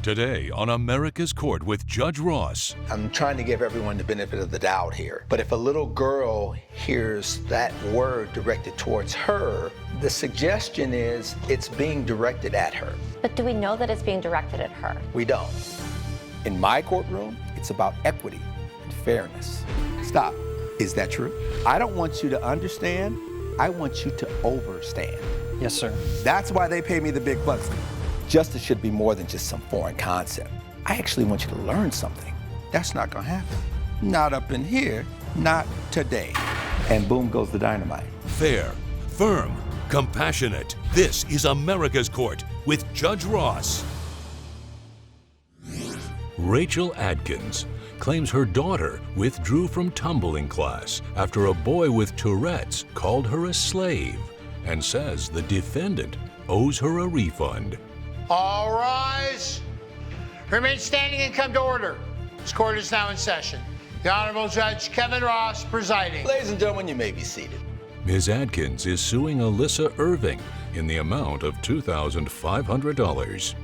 Today on America's Court with Judge Ross. I'm trying to give everyone the benefit of the doubt here. But if a little girl hears that word directed towards her, the suggestion is it's being directed at her. But do we know that it's being directed at her? We don't. In my courtroom, it's about equity and fairness. Stop. Is that true? I don't want you to understand. I want you to overstand. Yes, sir. That's why they pay me the big bucks. Justice should be more than just some foreign concept. I actually want you to learn something. That's not gonna happen. Not up in here, not today. And boom goes the dynamite. Fair, firm, compassionate. This is America's Court with Judge Ross. Rachel Adkins claims her daughter withdrew from tumbling class after a boy with Tourette's called her a slave and says the defendant owes her a refund. All rise. Remain standing and come to order. This court is now in session. The Honorable Judge Kevin Ross presiding. Ladies and gentlemen, you may be seated. Ms. Adkins is suing Alyssa Irving in the amount of $2,500.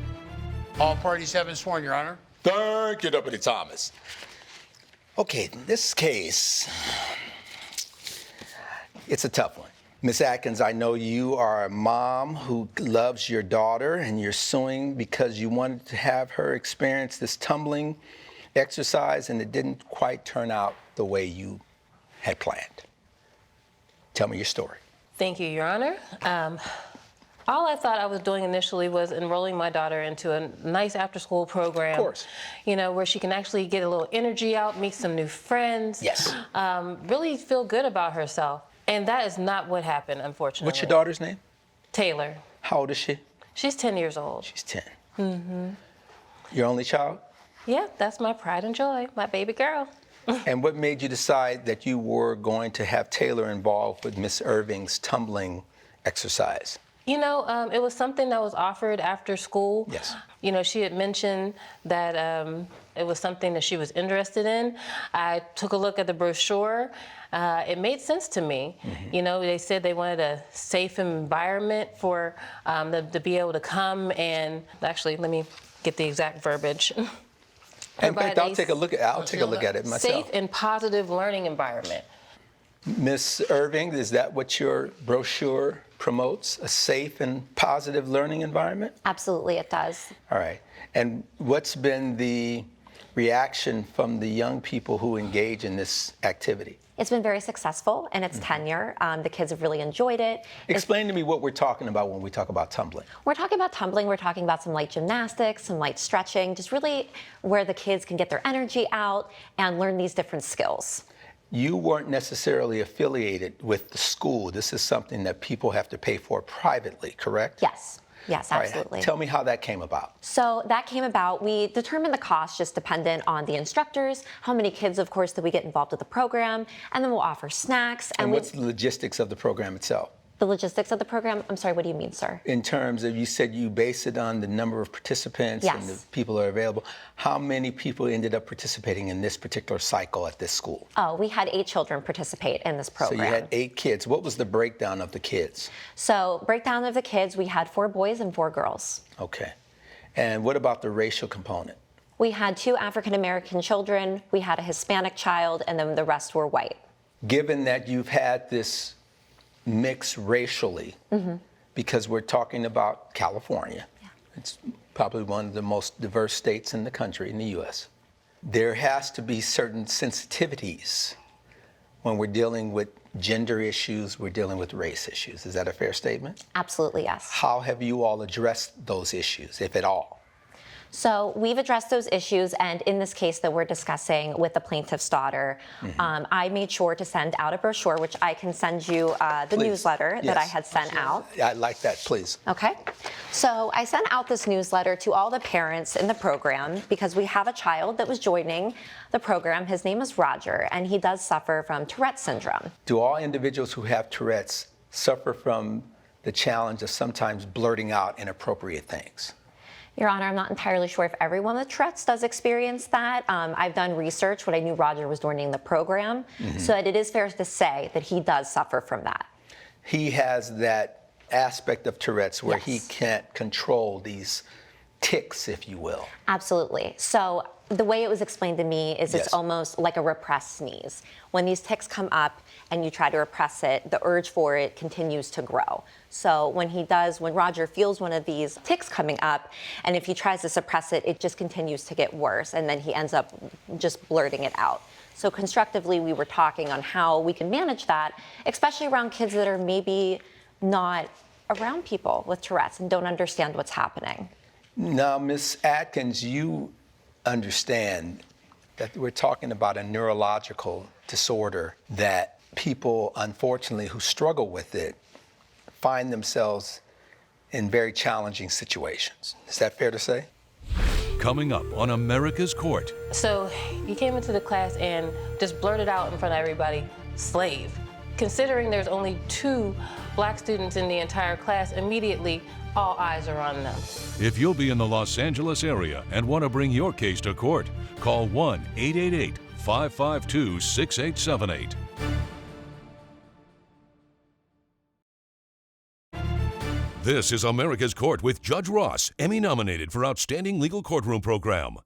All parties have been sworn, Your Honor. Thank you, Deputy Thomas. Okay, this case, it's a tough one. Ms. Adkins, I know you are a mom who loves your daughter and you're suing because you wanted to have her experience this tumbling exercise and it didn't quite turn out the way you had planned. Tell me your story. Thank you, Your Honor. All I thought I was doing initially was enrolling my daughter into a nice after-school program. Of course. You know, where she can actually get a little energy out, meet some new friends. Yes. Really feel good about herself. And that is not what happened, unfortunately. What's your daughter's name? Taylor. How old is she? She's 10 years old. She's 10. Mm-hmm. Your only child? Yeah, that's my pride and joy, my baby girl. And what made you decide that you were going to have Taylor involved with Miss Irving's tumbling exercise? You know, it was something that was offered after school. Yes. You know, she had mentioned that it was something that she was interested in. I took a look at the brochure. It made sense to me. Mm-hmm. You know, they said they wanted a safe environment for them to be able to come and, actually, let me get the exact verbiage. In fact, I'll take a look at it myself. Safe and positive learning environment. Miss Irving, is that what your brochure promotes? A safe and positive learning environment? Absolutely, it does. All right. And what's been the reaction from the young people who engage in this activity? It's been very successful in its tenure. The kids have really enjoyed it. Explain to me what we're talking about when we talk about tumbling. We're talking about tumbling, we're talking about some light gymnastics, some light stretching, just really where the kids can get their energy out and learn these different skills. You weren't necessarily affiliated with the school. This is something that people have to pay for privately, correct? Yes. Yes, absolutely. Right. Tell me how that came about. So that came about, we determined the cost just dependent on the instructors, how many kids, of course, that we get involved with the program, and then we'll offer snacks. And what's the logistics of the program itself? The logistics of the program? I'm sorry, what do you mean, sir? In terms of, you said you base it on the number of participants and the people that are available. How many people ended up participating in this particular cycle at this school? Oh, we had 8 children participate in this program. So you had 8 kids. What was the breakdown of the kids? So breakdown of the kids, we had 4 boys and 4 girls. Okay. And what about the racial component? We had 2 African-American children, we had a Hispanic child, and then the rest were white. Given that you've had this mix racially, because we're talking about California. Yeah. It's probably one of the most diverse states in the country, in the U.S. There has to be certain sensitivities when we're dealing with gender issues, we're dealing with race issues. Is that a fair statement? Absolutely, yes. How have you all addressed those issues, if at all? So we've addressed those issues, and in this case that we're discussing with the plaintiff's daughter, I made sure to send out a brochure, which I can send you the newsletter that I had sent out. I'd like that, please. Okay. So I sent out this newsletter to all the parents in the program because we have a child that was joining the program. His name is Roger, and he does suffer from Tourette Syndrome. Do all individuals who have Tourette's suffer from the challenge of sometimes blurting out inappropriate things? Your Honor, I'm not entirely sure if everyone with Tourette's does experience that. I've done research, what I knew Roger was doing in the program, so that it is fair to say that he does suffer from that. He has that aspect of Tourette's where he can't control these tics, if you will. Absolutely. So the way it was explained to me is Yes. it's almost like a repressed sneeze. When these tics come up and you try to repress it, the urge for it continues to grow. So when Roger feels one of these tics coming up, and if he tries to suppress it, it just continues to get worse, and then he ends up just blurting it out. So constructively, we were talking on how we can manage that, especially around kids that are maybe not around people with Tourette's and don't understand what's happening. Now, Ms. Adkins, you understand that we're talking about a neurological disorder that people, unfortunately, who struggle with it find themselves in very challenging situations. Is that fair to say? Coming up on America's Court. So he came into the class and just blurted out in front of everybody, slave. Considering there's only 2 black students in the entire class, immediately all eyes are on them. If you'll be in the Los Angeles area and want to bring your case to court, call 1-888-552-6878. This is America's Court with Judge Ross, Emmy nominated for Outstanding Legal Courtroom Program.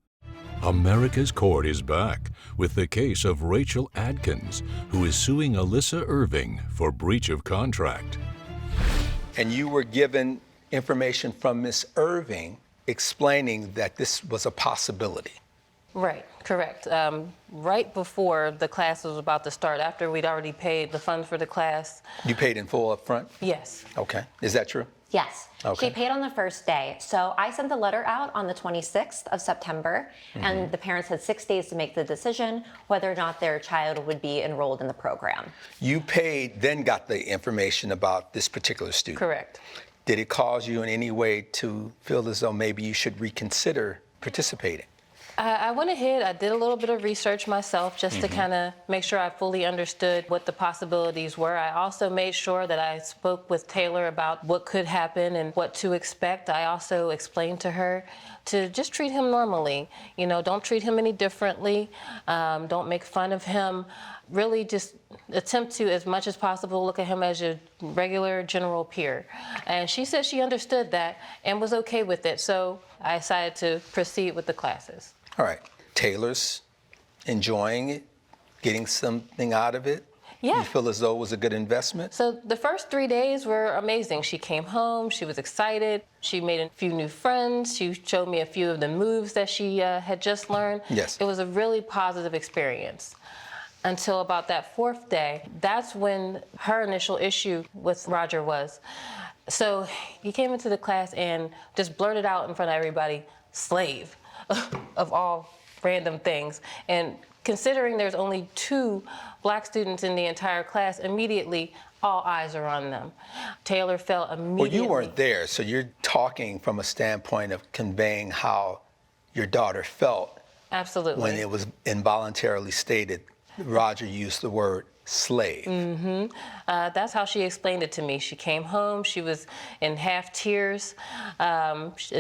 America's Court is back with the case of Rachel Adkins, who is suing Alyssa Irving for breach of contract. And you were given information from Ms. Irving explaining that this was a possibility. Right, correct. Right before the class was about to start, after we'd already paid the funds for the class. You paid in full up front? Yes. Okay. Is that true? Yes. Okay. She paid on the first day. So I sent the letter out on the 26th of September, and the parents had 6 days to make the decision whether or not their child would be enrolled in the program. You paid, then got the information about this particular student. Correct. Did it cause you in any way to feel as though maybe you should reconsider participating? I went ahead, I did a little bit of research myself just to kind of make sure I fully understood what the possibilities were. I also made sure that I spoke with Taylor about what could happen and what to expect. I also explained to her to just treat him normally. You know, don't treat him any differently. Don't make fun of him. Really just attempt to, as much as possible, look at him as your regular general peer. And she said she understood that and was okay with it. So I decided to proceed with the classes. All right. Taylor's enjoying it, getting something out of it? Yeah. You feel as though it was a good investment? So the first 3 days were amazing. She came home, she was excited, she made a few new friends, she showed me a few of the moves that she had just learned. Yes. It was a really positive experience. Until about that 4th day, that's when her initial issue with Roger was. So he came into the class and just blurted out in front of everybody, slave, of all random things. And considering there's only 2 black students in the entire class, immediately all eyes are on them. Taylor felt immediately. Well, you weren't there, so you're talking from a standpoint of conveying how your daughter felt. Absolutely. When it was involuntarily stated, Roger used the word slave. That's how she explained it to me. She came home, she was in half tears.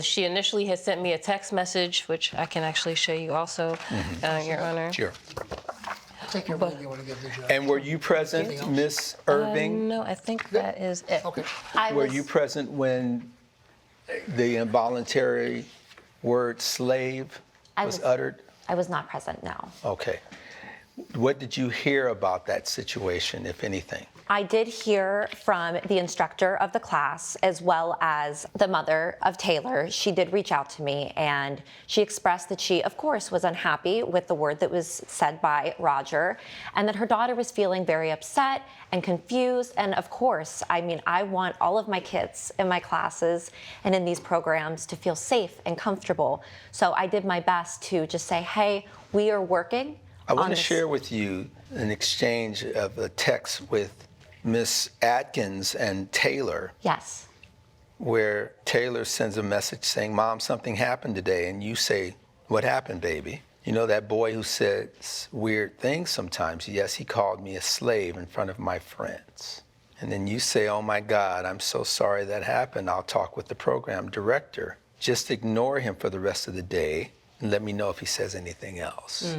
She initially had sent me a text message, which I can actually show you also, Your Honor. Sure. Take everything you want to give the judge. And were you present, Miss Irving? No, I think that is it. Okay. Were you present when the involuntary word slave was uttered? I was not present, no. Okay. What did you hear about that situation, if anything? I did hear from the instructor of the class as well as the mother of Taylor. She did reach out to me and she expressed that she, of course, was unhappy with the word that was said by Roger and that her daughter was feeling very upset and confused. And of course, I mean, I want all of my kids in my classes and in these programs to feel safe and comfortable. So I did my best to just say, hey, we are working. I want to share with you an exchange of a text with Miss Adkins and Taylor. Yes. Where Taylor sends a message saying, Mom, something happened today. And you say, what happened, baby? You know that boy who says weird things sometimes? Yes, he called me a slave in front of my friends. And then you say, oh my God, I'm so sorry that happened. I'll talk with the program director. Just ignore him for the rest of the day and let me know if he says anything else.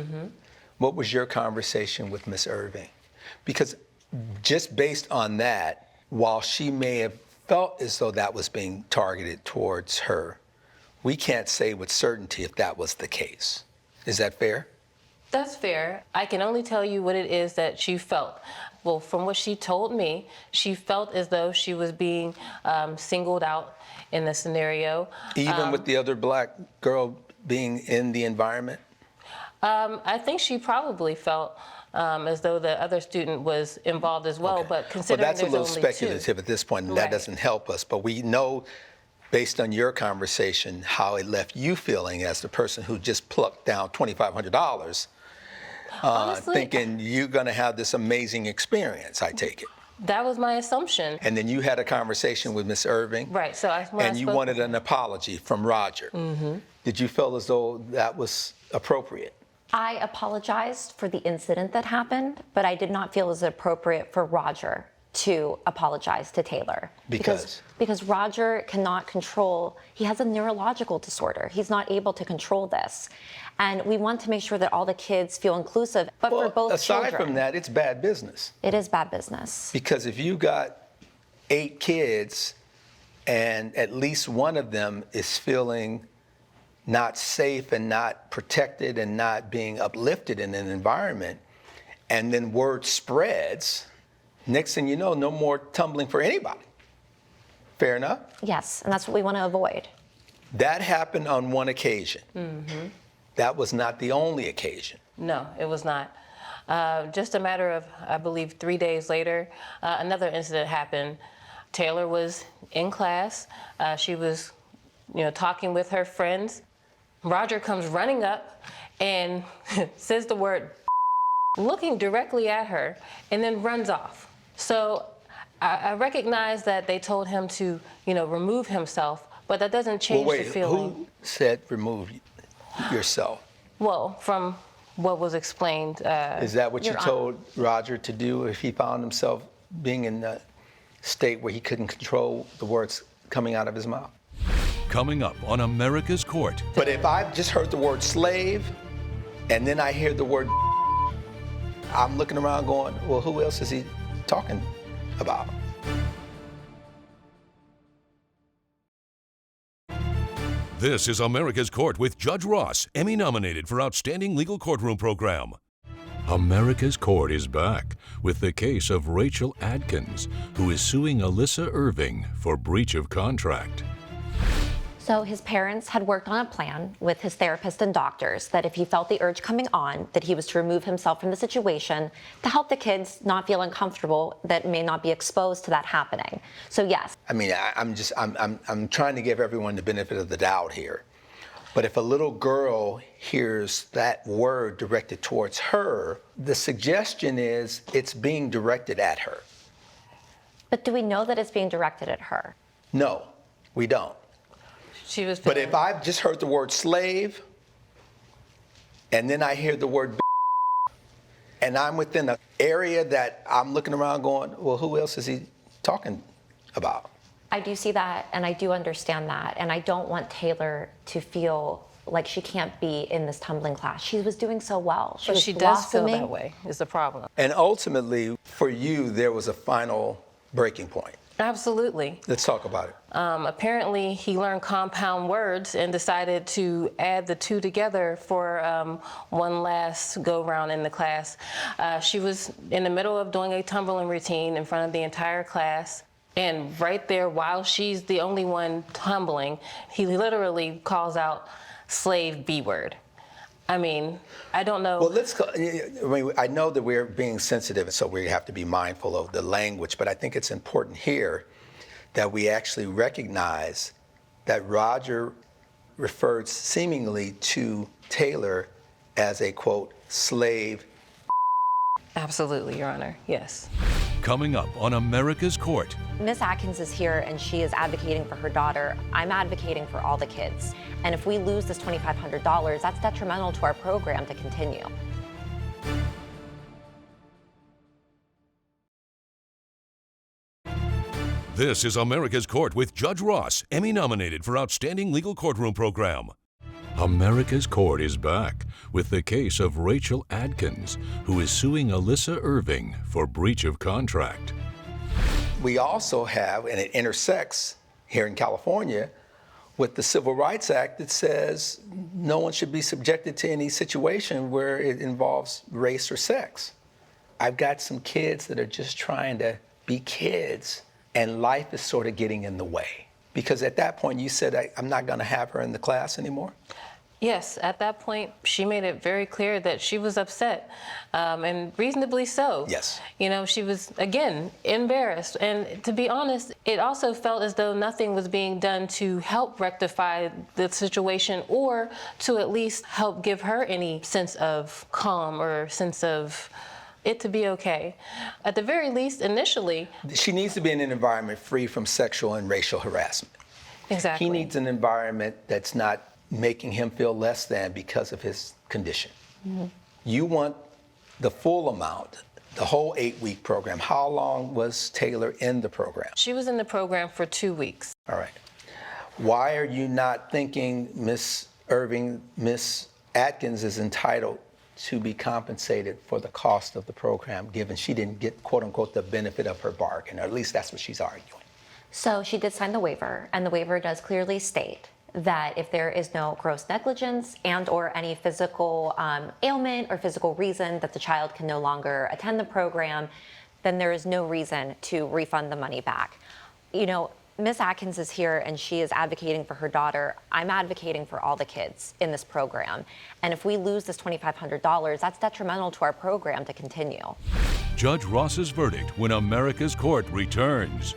What was your conversation with Miss Irving? Because just based on that, while she may have felt as though that was being targeted towards her, we can't say with certainty if that was the case. Is that fair? That's fair. I can only tell you what it is that she felt. Well, from what she told me, she felt as though she was being singled out in the scenario. Even with the other black girl being in the environment? I think she probably felt as though the other student was involved as well, Okay. but considering Well, that's a there's little only speculative two. at this point, and Right. that doesn't help us. But we know, based on your conversation, how it left you feeling as the person who just plucked down $2,500, Honestly, thinking you're going to have this amazing experience, I take it. that was my assumption. And then you had a conversation with Miss Irving. Right, so when I And you spoke wanted with an apology from Roger. Mm-hmm. Did you feel as though that was appropriate? I apologized for the incident that happened, but I did not feel it was appropriate for Roger to apologize to Taylor. Because? Because Roger cannot control, he has a neurological disorder. He's not able to control this. And we want to make sure that all the kids feel inclusive, but for both aside children. from that, it's bad business. It is bad business. Because if you got 8 kids and at least one of them is feeling not safe and not protected and not being uplifted in an environment, and then word spreads, next thing you know, no more tumbling for anybody. Fair enough? Yes, and that's what we want to avoid. That happened on one occasion. Mm-hmm. That was not the only occasion. No, it was not. Just a matter of, I believe, 3 days later, another incident happened. Taylor was in class. She was, talking with her friends. Roger comes running up and says the word looking directly at her, and then runs off. So I recognize that they told him to, remove himself, but that doesn't change the feeling. Who said remove yourself? Well, from what was explained. Is that what you Your told Roger to do if he found himself being in a state where he couldn't control the words coming out of his mouth? Coming up on America's Court. But if I just heard the word slave and then I hear the word, I'm looking around going, well, who else is he talking about? This is America's Court with Judge Ross, Emmy nominated for Outstanding Legal Courtroom Program. America's Court is back with the case of Rachel Adkins, who is suing Alyssa Irving for breach of contract. So his parents had worked on a plan with his therapist and doctors that if he felt the urge coming on, that he was to remove himself from the situation to help the kids not feel uncomfortable that may not be exposed to that happening. So yes. I mean, I'm trying to give everyone the benefit of the doubt here. But if a little girl hears that word directed towards her, the suggestion is it's being directed at her. But do we know that it's being directed at her? No, we don't. She was. But if I've just heard the word slave, and then I hear the word and I'm within an area that I'm looking around going, well, who else is he talking about? I do see that, and I do understand that, and I don't want Taylor to feel like she can't be in this tumbling class. She was doing so well. But was she does feel blossoming. that way, is the problem. And ultimately, for you, there was a final breaking point. Absolutely. Let's talk about it. Apparently, he learned compound words and decided to add the two together for one last go-round in the class. She was in the middle of doing a tumbling routine in front of the entire class. And right there, while she's the only one tumbling, he literally calls out slave B-word. I mean, I don't know. Well, I know that we're being sensitive, so we have to be mindful of the language, but I think it's important here that we actually recognize that Roger referred seemingly to Taylor as a, quote, slave. Absolutely, Your Honor, yes. Coming up on America's Court. Miss Adkins is here and she is advocating for her daughter. I'm advocating for all the kids. And if we lose this $2,500, that's detrimental to our program to continue. This is America's Court with Judge Ross, Emmy nominated for Outstanding Legal Courtroom Program. America's Court is back with the case of Rachel Adkins, who is suing Alyssa Irving for breach of contract. We also have, and it intersects here in California, with the Civil Rights Act that says no one should be subjected to any situation where it involves race or sex. I've got some kids that are just trying to be kids, and life is sort of getting in the way. Because at that point, you said, I'm not going to have her in the class anymore? Yes, at that point, she made it very clear that she was upset, and reasonably so. Yes. You know, she was, again, embarrassed. And to be honest, it also felt as though nothing was being done to help rectify the situation or to at least help give her any sense of calm or sense of it to be okay. At the very least, initially. She needs to be in an environment free from sexual and racial harassment. Exactly. He needs an environment that's not making him feel less than because of his condition. Mm-hmm. You want the full amount, the whole 8-week program. How long was Taylor in the program? She was in the program for 2 weeks. All right. Why are you not thinking, Miss Irving, Miss Adkins is entitled to be compensated for the cost of the program, given she didn't get, quote unquote, the benefit of her bargain, or at least that's what she's arguing? So she did sign the waiver, and the waiver does clearly state that if there is no gross negligence and or any physical ailment or physical reason that the child can no longer attend the program, then there is no reason to refund the money back. You know, Ms. Atkins is here and she is advocating for her daughter. I'm advocating for all the kids in this program. And if we lose this $2,500, that's detrimental to our program to continue. Judge Ross's verdict when America's Court returns.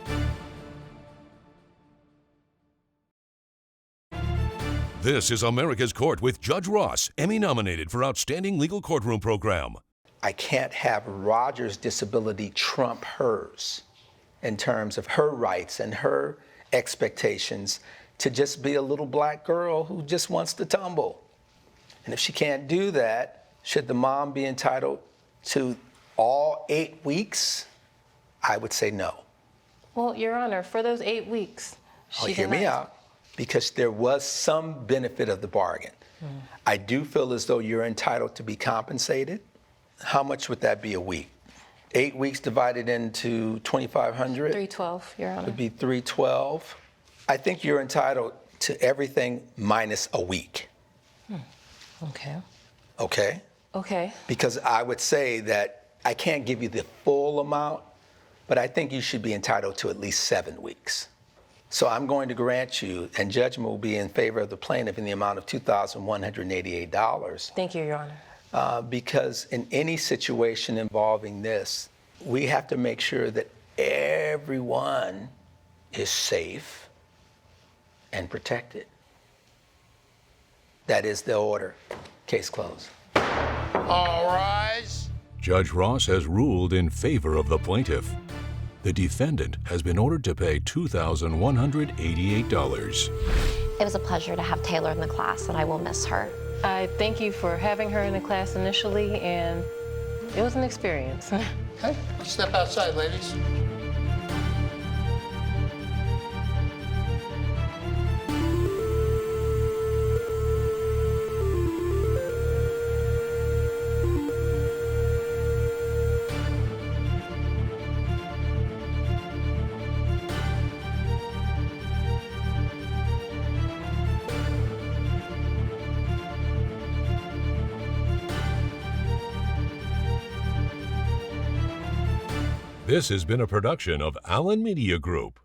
This is America's Court with Judge Ross, Emmy nominated for Outstanding Legal Courtroom Program. I can't have Roger's disability trump hers in terms of her rights and her expectations to just be a little black girl who just wants to tumble. And if she can't do that, should the mom be entitled to all 8 weeks? I would say no. Well, Your Honor, for those 8 weeks, she Hear me denied. out, because there was some benefit of the bargain. I do feel as though you're entitled to be compensated. How much would that be a week? 8 weeks divided into 2,500? 312, Your Honor. Would be 312. I think you're entitled to everything minus a week. Okay. Okay? Okay. Because I would say that I can't give you the full amount, but I think you should be entitled to at least 7 weeks. So I'm going to grant you, and judgment will be in favor of the plaintiff in the amount of $2,188. Thank you, Your Honor. Because in any situation involving this, we have to make sure that everyone is safe and protected. That is the order. Case closed. All rise. Judge Ross has ruled in favor of the plaintiff. The defendant has been ordered to pay $2,188. It was a pleasure to have Taylor in the class, and I will miss her. I thank you for having her in the class initially, and it was an experience. Okay, let's step outside, ladies. This has been a production of Allen Media Group.